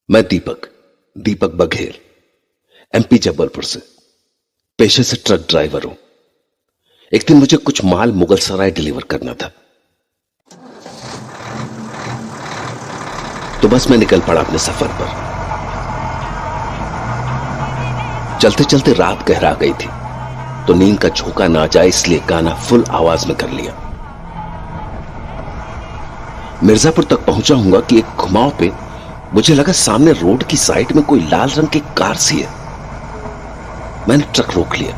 मैं दीपक दीपक बघेल एमपी जबलपुर से पेशे से ट्रक ड्राइवर हूं। एक दिन मुझे कुछ माल मुगलसराय डिलीवर करना था, तो बस मैं निकल पड़ा अपने सफर पर। चलते चलते रात गहरा गई थी, तो नींद का झोंका ना जाए इसलिए गाना फुल आवाज में कर लिया। मिर्जापुर तक पहुंचा हूंगा कि एक घुमाव पे मुझे लगा सामने रोड की साइड में कोई लाल रंग की कार सी है। मैंने ट्रक रोक लिया।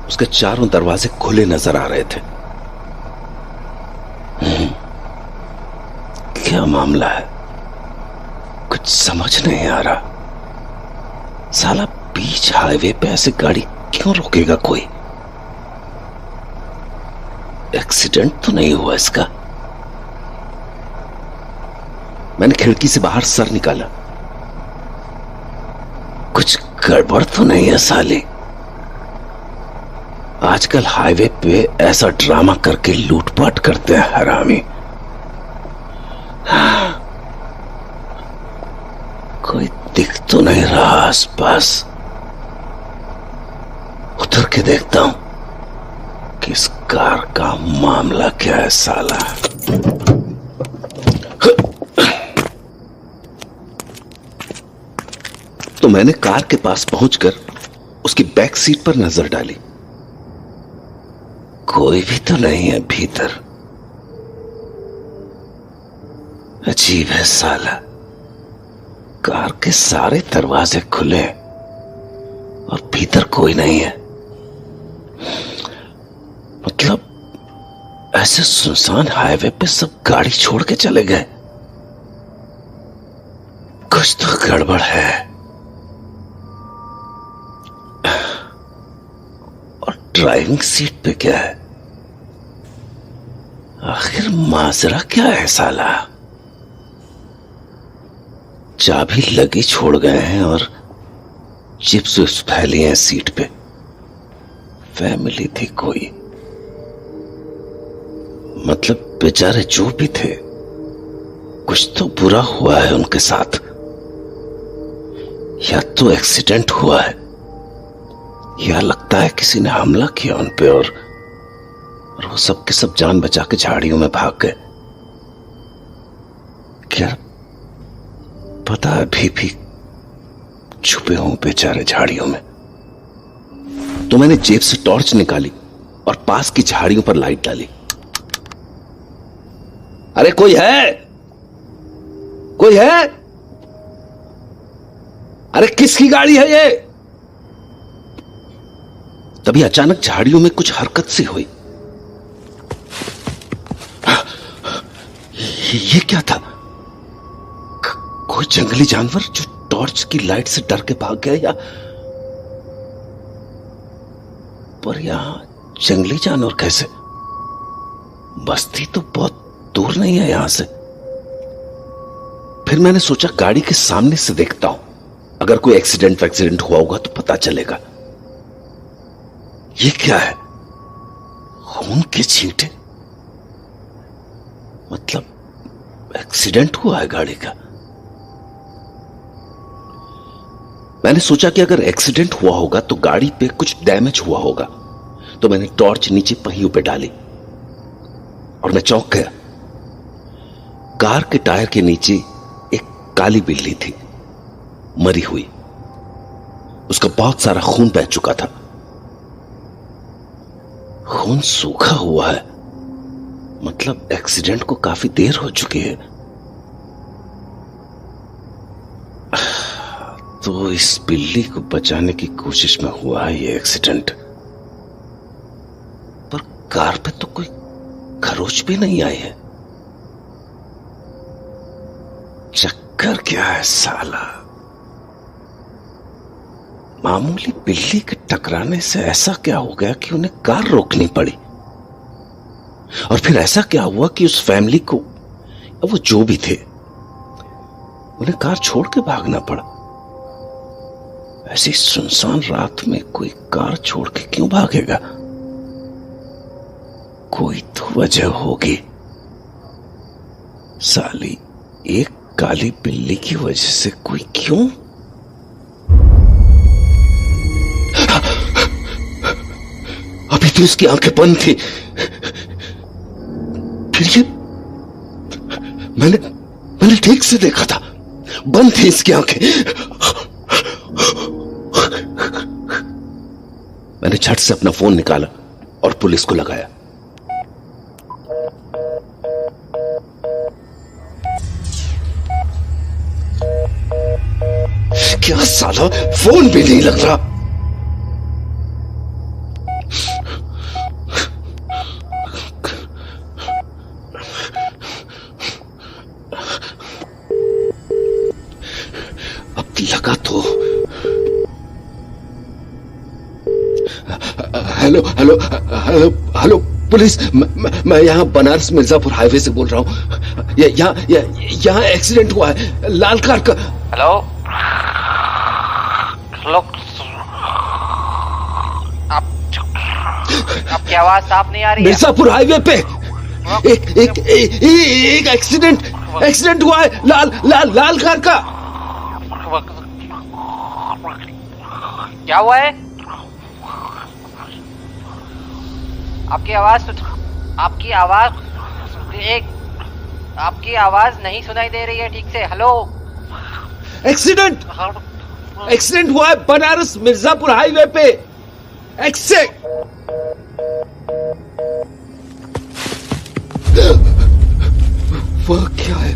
उसके चारों दरवाजे खुले नजर आ रहे थे। क्या मामला है, कुछ समझ नहीं आ रहा। साला बीच हाईवे पे ऐसे गाड़ी क्यों रोकेगा कोई? एक्सीडेंट तो नहीं हुआ इसका? मैंने खिड़की से बाहर सर निकाला। कुछ गड़बड़ तो नहीं है साले? आजकल हाईवे पे ऐसा ड्रामा करके लूटपाट करते हैं हरामी। कोई दिख तो नहीं रहा आसपास। उतर के देखता हूं कि इस कार का मामला क्या है साला। तो मैंने कार के पास पहुंचकर उसकी बैक सीट पर नजर डाली। कोई भी तो नहीं है भीतर। अजीब है साला, कार के सारे दरवाजे खुले हैं और भीतर कोई नहीं है। मतलब ऐसे सुनसान हाईवे पे सब गाड़ी छोड़ के चले गए। कुछ तो गड़बड़ है। और ड्राइविंग सीट पे क्या है? आखिर माजरा क्या है साला? चाबी लगी छोड़ गए हैं और चिप्स विप्स फैली हैं सीट पे। फैमिली थी कोई, मतलब बेचारे जो भी थे कुछ तो बुरा हुआ है उनके साथ। या तो एक्सीडेंट हुआ है या लगता है किसी ने हमला किया उन पे और वो सब के सब जान बचा के झाड़ियों में भाग गए। क्या पता, अभी भी छुपे हों बेचारे झाड़ियों में। तो मैंने जेब से टॉर्च निकाली और पास की झाड़ियों पर लाइट डाली। अरे कोई है? कोई है? अरे किसकी गाड़ी है ये? तभी अचानक झाड़ियों में कुछ हरकत सी हुई। ये क्या था? कोई जंगली जानवर जो टॉर्च की लाइट से डर के भाग गया या? पर यहां जंगली जानवर कैसे? बस्ती तो बहुत दूर नहीं है यहां से। फिर मैंने सोचा गाड़ी के सामने से देखता हूं, अगर कोई एक्सीडेंट हुआ होगा तो पता चलेगा। ये क्या है? खून के छींटे? मतलब एक्सीडेंट हुआ है गाड़ी का। मैंने सोचा कि अगर एक्सीडेंट हुआ होगा तो गाड़ी पे कुछ डैमेज हुआ होगा, तो मैंने टॉर्च नीचे पहियों पे डाली और मैं चौंक गया। कार के टायर के नीचे एक काली बिल्ली थी, मरी हुई। उसका बहुत सारा खून बह चुका था। खून सूखा हुआ है, मतलब एक्सीडेंट को काफी देर हो चुकी है। तो इस बिल्ली को बचाने की कोशिश में हुआ है ये एक्सीडेंट। पर कार पे तो कोई खरोच भी नहीं आई है। चक्कर क्या है साला? मामूली बिल्ली के टकराने से ऐसा क्या हो गया कि उन्हें कार रोकनी पड़ी? और फिर ऐसा क्या हुआ कि उस फैमिली को, वो जो भी थे, उन्हें कार छोड़ के भागना पड़ा? ऐसी सुनसान रात में कोई कार छोड़ के क्यों भागेगा? कोई तो वजह होगी। साली, एक काली बिल्ली की वजह से कोई क्यों? अभी तो उसकी आंखें बंद थी, फिर ये मैंने ठीक से देखा था, बंद थी इसकी आंखें। मैंने झट से अपना फोन निकाला और पुलिस को लगाया। क्या साला, फोन भी नहीं लग रहा। अब लगा तो। Hello hello hello hello police, मैं यहाँ बनारस मिर्जापुर हाईवे से बोल रहा हूँ। यहाँ एक्सीडेंट हुआ है, लाल कार का। हेलो हेलो, आपकी आवाज साफ नहीं आ रही है। मिर्जापुर हाईवे पे एक एक्सीडेंट हुआ है, लाल कार का। क्या हुआ है? आपकी आवाज नहीं सुनाई दे रही है ठीक से। हेलो, एक्सीडेंट हुआ है बनारस मिर्जापुर हाईवे पे। वह क्या है?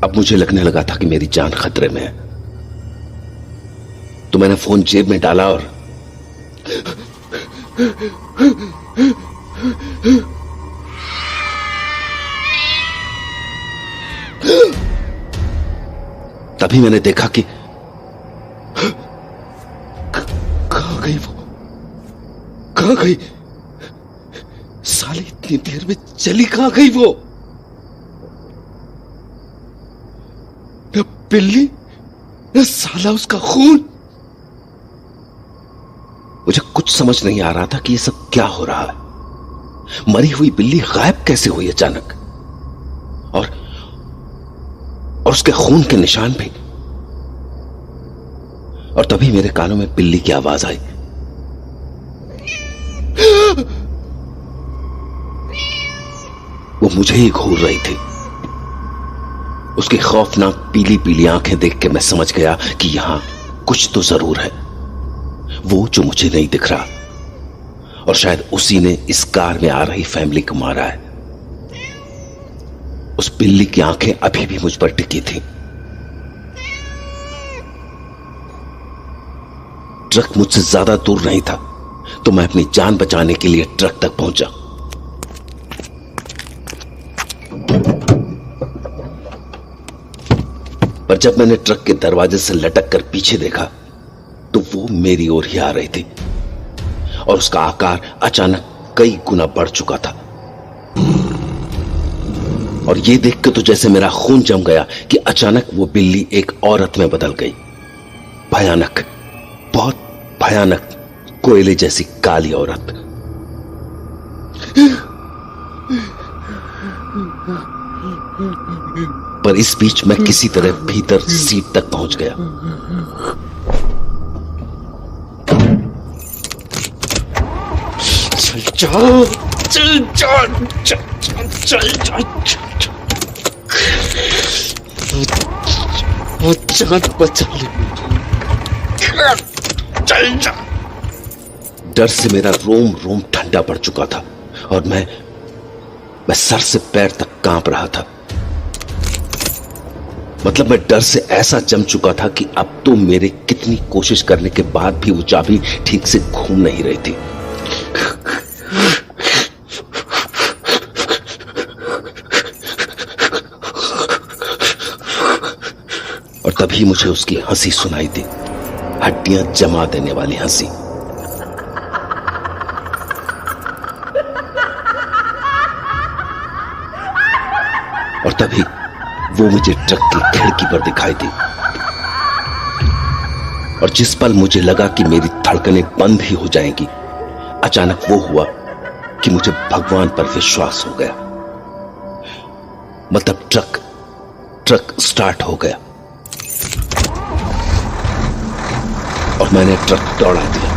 अब मुझे लगने लगा था कि मेरी जान खतरे में है, तो मैंने फोन जेब में डाला और तभी मैंने देखा कि कहां गई वो, कहां गई साली, इतनी देर में चली कहां गई वो? न बिल्ली, न साला उसका खून। मुझे कुछ समझ नहीं आ रहा था कि ये सब क्या हो रहा है। मरी हुई बिल्ली गायब कैसे हुई अचानक, और उसके खून के निशान भी। और तभी मेरे कानों में बिल्ली की आवाज आई। वो मुझे ही घूर रही थी। उसकी खौफनाक पीली पीली आंखें देख के मैं समझ गया कि यहां कुछ तो जरूर है, वो जो मुझे नहीं दिख रहा। और शायद उसी ने इस कार में आ रही फैमिली को मारा है। उस बिल्ली की आंखें अभी भी मुझ पर टिकी थी। ट्रक मुझसे ज्यादा दूर नहीं था, तो मैं अपनी जान बचाने के लिए ट्रक तक पहुंचा। पर जब मैंने ट्रक के दरवाजे से लटक कर पीछे देखा, तो वो मेरी ओर ही आ रही थी, और उसका आकार अचानक कई गुना बढ़ चुका था। और ये देख के तो जैसे मेरा खून जम गया कि अचानक वो बिल्ली एक औरत में बदल गई। भयानक, बहुत भयानक, कोयले जैसी काली औरत। पर इस बीच मैं किसी तरह भीतर सीट तक पहुंच गया। चल बचा ले, चल जा। डर से मेरा रोम रोम ठंडा पड़ चुका था, और मैं सर से पैर तक कांप रहा था। मतलब मैं डर से ऐसा जम चुका था कि अब तो मेरे कितनी कोशिश करने के बाद भी वो चाबी ठीक से घूम नहीं रही थी। और तभी मुझे उसकी हंसी सुनाई दी, हड्डियां जमा देने वाली हंसी। और तभी वो मुझे ट्रक की खिड़की पर दिखाई दी। और जिस पल मुझे लगा कि मेरी धड़कनें बंद ही हो जाएंगी, अचानक वो हुआ कि मुझे भगवान पर विश्वास हो गया। मतलब ट्रक स्टार्ट हो गया और मैंने ट्रक दौड़ा दिया।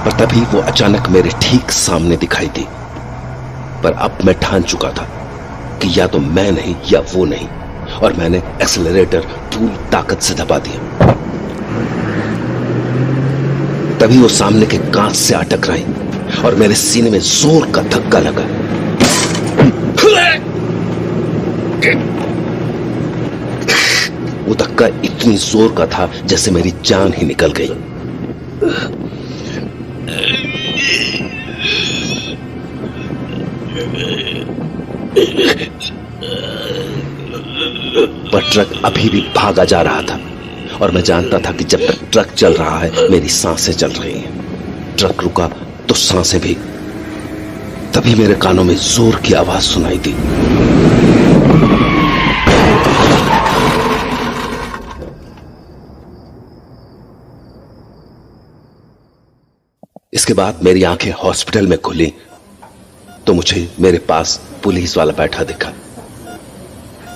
पर तभी वो अचानक मेरे ठीक सामने दिखाई दी। पर अब मैं ठान चुका था कि या तो मैं नहीं या वो नहीं, और मैंने एक्सेलरेटर पूरी ताकत से दबा दिया। तभी वो सामने के कांच से आ टकराई और मेरे सीने में जोर का धक्का लगा। वो धक्का इतनी जोर का था जैसे मेरी जान ही निकल गई। पर ट्रक अभी भी भागा जा रहा था और मैं जानता था कि जब तक ट्रक चल रहा है मेरी सांसें चल रही हैं। ट्रक रुका तो सांसें भी। तभी मेरे कानों में जोर की आवाज सुनाई दी। इसके बाद मेरी आंखें हॉस्पिटल में खुली तो मुझे मेरे पास पुलिस वाला बैठा दिखा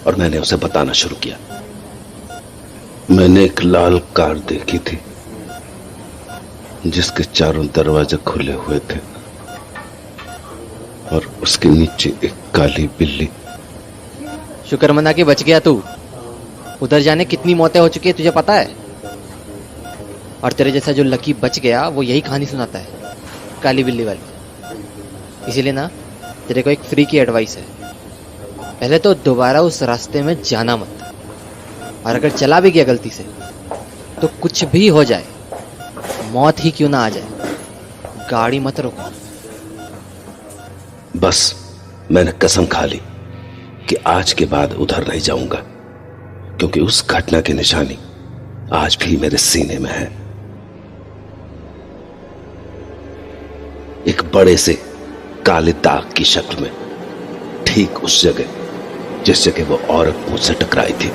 और मैंने उसे बताना शुरू किया। मैंने एक लाल कार देखी थी जिसके चारों दरवाजे खुले हुए थे और उसके नीचे एक काली बिल्ली। शुक्र मना के बच गया तू। उधर जाने कितनी मौतें हो चुकी है तुझे पता है? और तेरे जैसा जो लकी बच गया वो यही कहानी सुनाता है, काली बिल्ली वाली। इसीलिए ना तेरे को एक फ्री की एडवाइस है, पहले तो दोबारा उस रास्ते में जाना मत। और अगर चला भी गया गलती से तो कुछ भी हो जाए, मौत ही क्यों ना आ जाए, गाड़ी मत रोको। बस मैंने कसम खा ली कि आज के बाद उधर नहीं जाऊंगा, क्योंकि उस घटना की निशानी आज भी मेरे सीने में है। एक बड़े से काले दाग की शक्ल में, ठीक उस जगह जिस जगह वो औरत मुझसे टकराई थी।